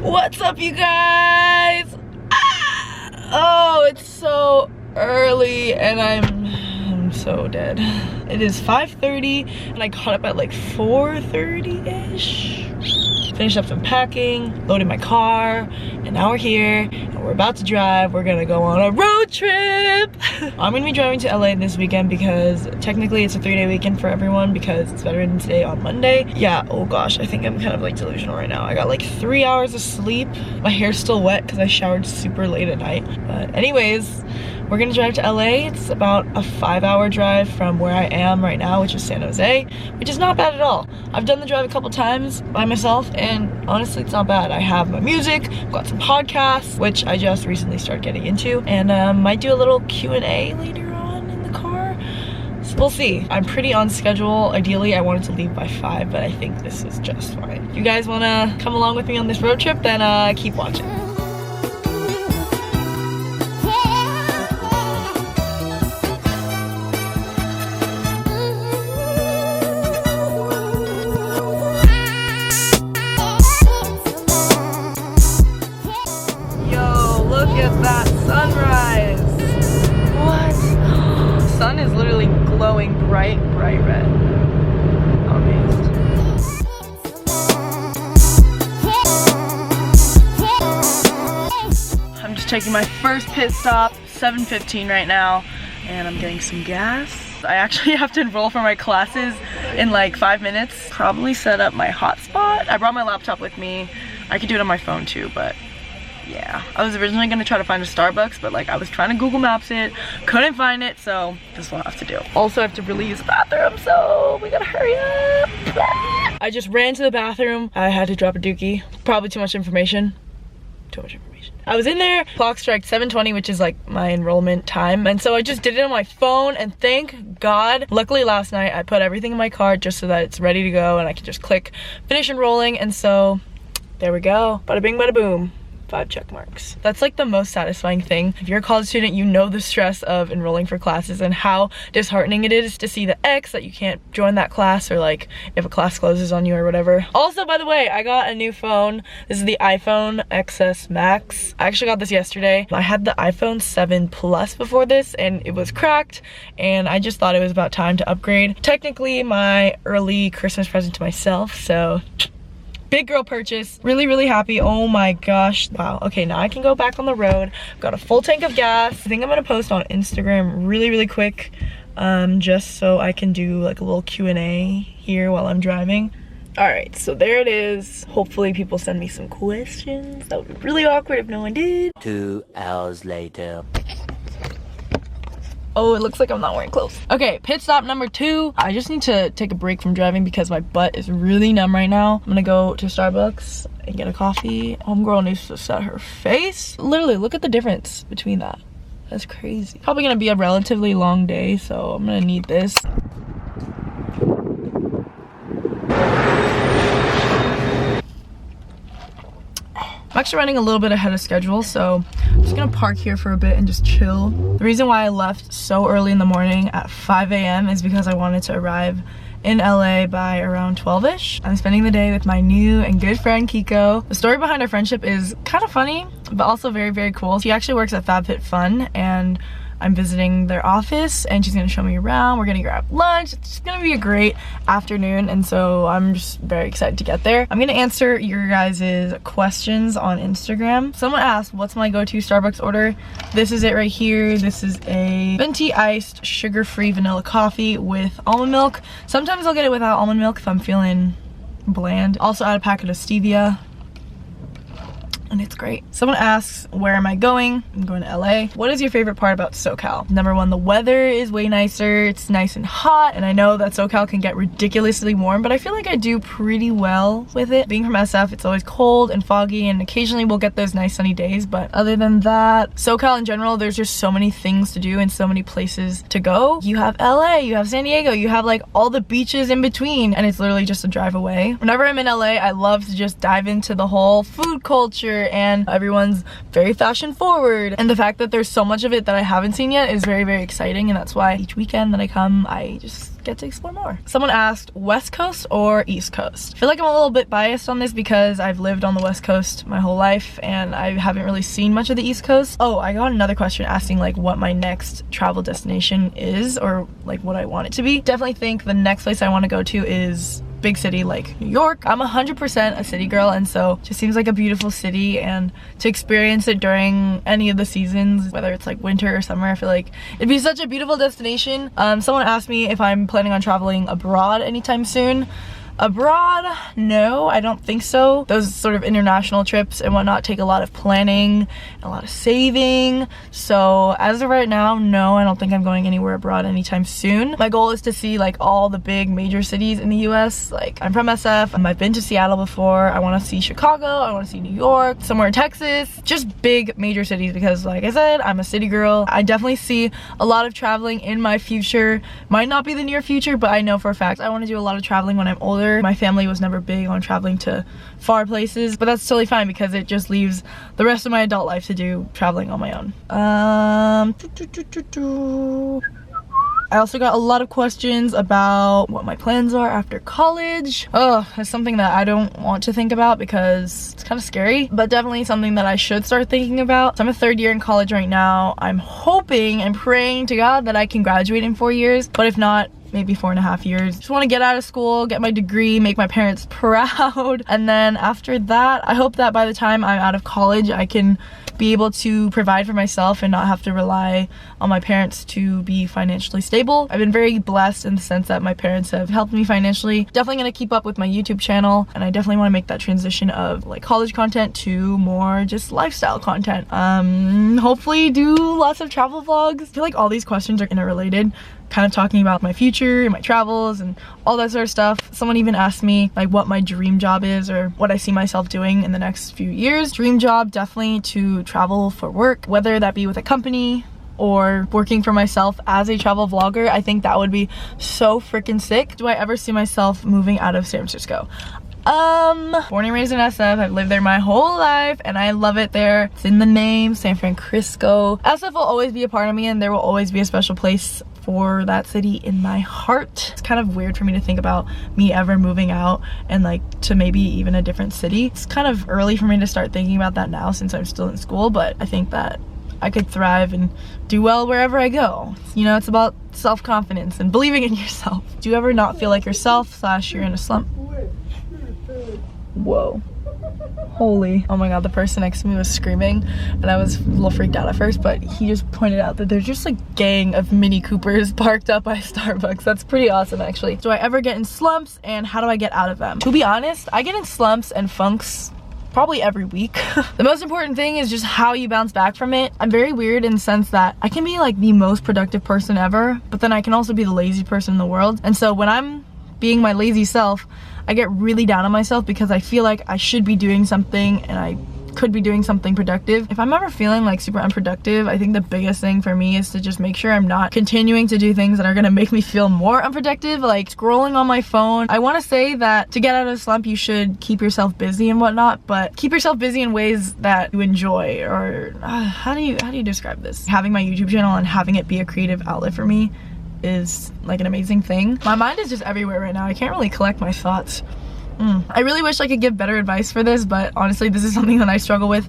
What's up, you guys? Oh, it's so early and I'm so dead. It is 5:30 and I got up at like 4:30-ish. Finished up some packing, loaded my car, and now we're here and we're about to drive. We're gonna go on a road trip. I'm gonna be driving to LA this weekend because technically it's a 3-day weekend for everyone because it's Veterans Day on Monday. Yeah, oh gosh, I think I'm kind of like delusional right now. I got like 3 hours of sleep. My hair's still wet because I showered super late at night. But anyways, we're gonna drive to LA. It's about a 5-hour drive from where I am right now, which is San Jose, which is not bad at all. I've done the drive a couple times by myself and honestly it's not bad. I have my music, got some podcasts, which I just recently started getting into, and might do a little Q&A later on in the car. So we'll see. I'm pretty on schedule. Ideally I wanted to leave by 5, but I think this is just fine. If you guys wanna come along with me on this road trip, then keep watching. That sunrise. What? Sun is literally glowing bright red. I'm amazed. I'm just taking my first pit stop, 7:15 right now, and I'm getting some gas. I actually have to enroll for my classes in like 5 minutes. Probably set up my hotspot. I brought my laptop with me. I could do it on my phone too, but yeah, I was originally gonna try to find a Starbucks, but like I was trying to Google Maps it, couldn't find it, so this will have to do. Also, I have to really use the bathroom, so we gotta hurry up. I just ran to the bathroom. I had to drop a dookie. Probably too much information. Too much information. I was in there, clock struck 7:20, which is like my enrollment time, and so I just did it on my phone, and thank God. Luckily last night I put everything in my cart just so that it's ready to go and I can just click finish enrolling, and so there we go. Bada bing, bada boom. 5 check marks. That's like the most satisfying thing. If you're a college student, you know the stress of enrolling for classes and how disheartening it is to see the X that you can't join that class, or like if a class closes on you or whatever. Also, by the way, I got a new phone. This is the iPhone XS Max. I actually got this yesterday. I had the iPhone 7 Plus before this and it was cracked, and I just thought it was about time to upgrade. Technically my early Christmas present to myself, so big girl purchase. Really happy. Oh my gosh. Wow. Okay, now I can go back on the road. Got a full tank of gas. I think I'm gonna post on Instagram really quick, just so I can do like a little Q&A here while I'm driving. All right, so there it is. Hopefully people send me some questions. That would be really awkward if no one did. 2 hours later. Oh, it looks like I'm not wearing clothes. Okay, pit stop number 2. I just need to take a break from driving because my butt is really numb right now. I'm gonna go to Starbucks and get a coffee. Homegirl needs to set her face. Literally, look at the difference between that. That's crazy. Probably gonna be a relatively long day, so I'm gonna need this. I'm actually running a little bit ahead of schedule, so I'm just gonna park here for a bit and just chill. The reason why I left so early in the morning at 5 a.m. is because I wanted to arrive in LA by around 12-ish. I'm spending the day with my new and good friend Kiko. The story behind our friendship is kind of funny, but also very cool. She actually works at FabFitFun, and I'm visiting their office and she's gonna show me around. We're gonna grab lunch. It's gonna be a great afternoon, and so I'm just very excited to get there. I'm gonna answer your guys' questions on Instagram. Someone asked, what's my go-to Starbucks order? This is it right here. This is a venti iced sugar-free vanilla coffee with almond milk. Sometimes I'll get it without almond milk if I'm feeling bland. Also add a packet of stevia, and it's great. Someone asks, where am I going? I'm going to LA. What is your favorite part about SoCal? Number 1, the weather is way nicer. It's nice and hot, and I know that SoCal can get ridiculously warm, but I feel like I do pretty well with it. Being from SF, it's always cold and foggy, and occasionally we'll get those nice sunny days, but other than that, SoCal in general, there's just so many things to do and so many places to go. You have LA, you have San Diego, you have like all the beaches in between, and it's literally just a drive away. Whenever I'm in LA, I love to just dive into the whole food culture culture and everyone's very fashion forward. And the fact that there's so much of it that I haven't seen yet is very, very exciting. And that's why each weekend that I come, I just get to explore more. Someone asked West Coast or East Coast. I feel like I'm a little bit biased on this because I've lived on the West Coast my whole life and I haven't really seen much of the East Coast. Oh, I got another question asking like what my next travel destination is or like what I want it to be. Definitely think the next place I want to go to is big city like New York. I'm 100% a city girl, and so it just seems like a beautiful city, and to experience it during any of the seasons, whether it's like winter or summer, I feel like it'd be such a beautiful destination. Someone asked me if I'm planning on traveling abroad anytime soon. Abroad, no, I don't think so. Those sort of international trips and whatnot take a lot of planning and a lot of saving. So as of right now, no, I don't think I'm going anywhere abroad anytime soon. My goal is to see like all the big major cities in the US. Like I'm from SF, I've been to Seattle before. I want to see Chicago, I want to see New York, somewhere in Texas, just big major cities because like I said, I'm a city girl. I definitely see a lot of traveling in my future. Might not be the near future, but I know for a fact I want to do a lot of traveling when I'm older. My family was never big on traveling to far places, but that's totally fine because it just leaves the rest of my adult life to do traveling on my own. I also got a lot of questions about what my plans are after college. Oh, it's something that I don't want to think about because it's kind of scary, but definitely something that I should start thinking about. So I'm a third year in college right now. I'm hoping and praying to God that I can graduate in 4 years, but if not, maybe 4.5 years. Just want to get out of school, get my degree, make my parents proud. And then after that, I hope that by the time I'm out of college, I can be able to provide for myself and not have to rely on my parents to be financially stable. I've been very blessed in the sense that my parents have helped me financially. Definitely gonna keep up with my YouTube channel, and I definitely want to make that transition of like college content to more just lifestyle content. Hopefully do lots of travel vlogs. I feel like all these questions are interrelated, kind of talking about my future and my travels and all that sort of stuff. Someone even asked me like what my dream job is or what I see myself doing in the next few years. Dream job, definitely to travel for work, whether that be with a company or working for myself as a travel vlogger. I think that would be so freaking sick. Do I ever see myself moving out of San Francisco? Born and raised in SF. I've lived there my whole life and I love it there. It's in the name, San Francisco. SF will always be a part of me and there will always be a special place for that city in my heart. It's kind of weird for me to think about me ever moving out and like to maybe even a different city. It's kind of early for me to start thinking about that now since I'm still in school, but I think that I could thrive and do well wherever I go. You know, it's about self-confidence and believing in yourself. Do you ever not feel like yourself / you're in a slump? Whoa. Holy. Oh my god, the person next to me was screaming and I was a little freaked out at first, but he just pointed out that there's just a gang of Mini Coopers parked up by Starbucks. That's pretty awesome actually. Do I ever get in slumps and how do I get out of them? To be honest, I get in slumps and funks probably every week. The most important thing is just how you bounce back from it. I'm very weird in the sense that I can be like the most productive person ever, but then I can also be the lazy person in the world. And so when I'm being my lazy self, I get really down on myself because I feel like I should be doing something and I could be doing something productive. If I'm ever feeling like super unproductive, I think the biggest thing for me is to just make sure I'm not continuing to do things that are gonna make me feel more unproductive, like scrolling on my phone. I wanna say that to get out of a slump, you should keep yourself busy and whatnot, but keep yourself busy in ways that you enjoy, or how do you describe this? Having my YouTube channel and having it be a creative outlet for me is like an amazing thing. My mind is just everywhere right now. I can't really collect my thoughts. I really wish I could give better advice for this, but honestly, this is something that I struggle with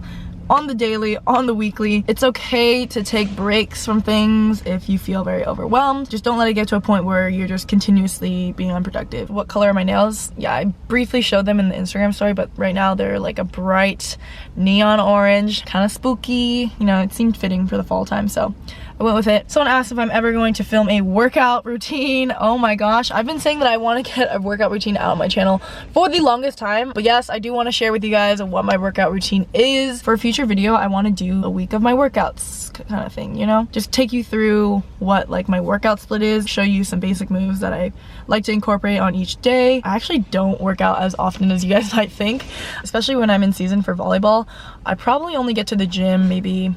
on the daily, on the weekly. It's okay to take breaks from things if you feel very overwhelmed. Just don't let it get to a point where you're just continuously being unproductive. What color are my nails? Yeah, I briefly showed them in the Instagram story, but right now they're like a bright neon orange, kind of spooky. You know, it seemed fitting for the fall time, so I went with it. Someone asked if I'm ever going to film a workout routine. Oh my gosh, I've been saying that I want to get a workout routine out on my channel for the longest time, but yes, I do want to share with you guys what my workout routine is. For a future video, I want to do a week of my workouts kind of thing, you know? Just take you through what like my workout split is, show you some basic moves that I like to incorporate on each day. I actually don't work out as often as you guys might think, especially when I'm in season for volleyball. I probably only get to the gym maybe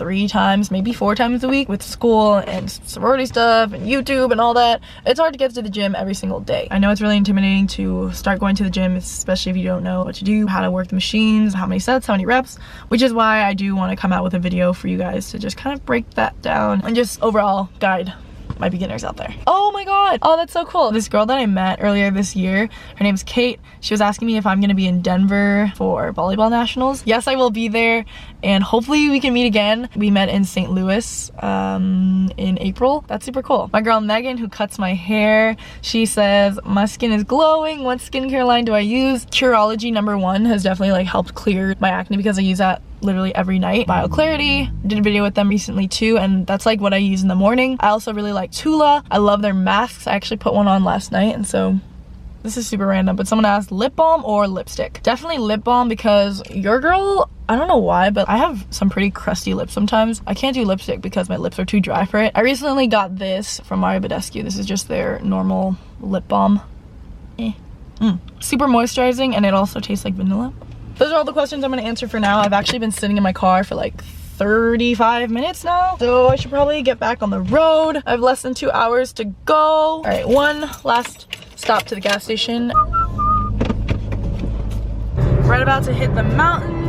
3 times, maybe 4 times a week with school and sorority stuff and YouTube and all that. It's hard to get to the gym every single day. I know it's really intimidating to start going to the gym, especially if you don't know what to do, how to work the machines, how many sets, how many reps, which is why I do want to come out with a video for you guys to just kind of break that down and just overall guide my beginners out there. Oh my god, oh that's so cool. This girl that I met earlier this year, her name's Kate. She was asking me if I'm gonna be in Denver for volleyball nationals. Yes, I will be there, and hopefully we can meet again. We met in St. Louis in April. That's super cool. My girl Megan, who cuts my hair, she says my skin is glowing. What skincare line do I use? Curology #1 has definitely like helped clear my acne because I use that literally every night. BioClarity, did a video with them recently too, and that's like what I use in the morning. I also really like Tula. I love their masks. I actually put one on last night, and so this is super random, but someone asked lip balm or lipstick. Definitely lip balm, because your girl, I don't know why, but I have some pretty crusty lips sometimes. I can't do lipstick because my lips are too dry for it. I recently got this from Mario Badescu. This is just their normal lip balm. Super moisturizing, and it also tastes like vanilla. Those are all the questions I'm gonna answer for now. I've actually been sitting in my car for like 35 minutes now, so I should probably get back on the road. I have less than 2 hours to go. All right, one last stop to the gas station. Right about to hit the mountain.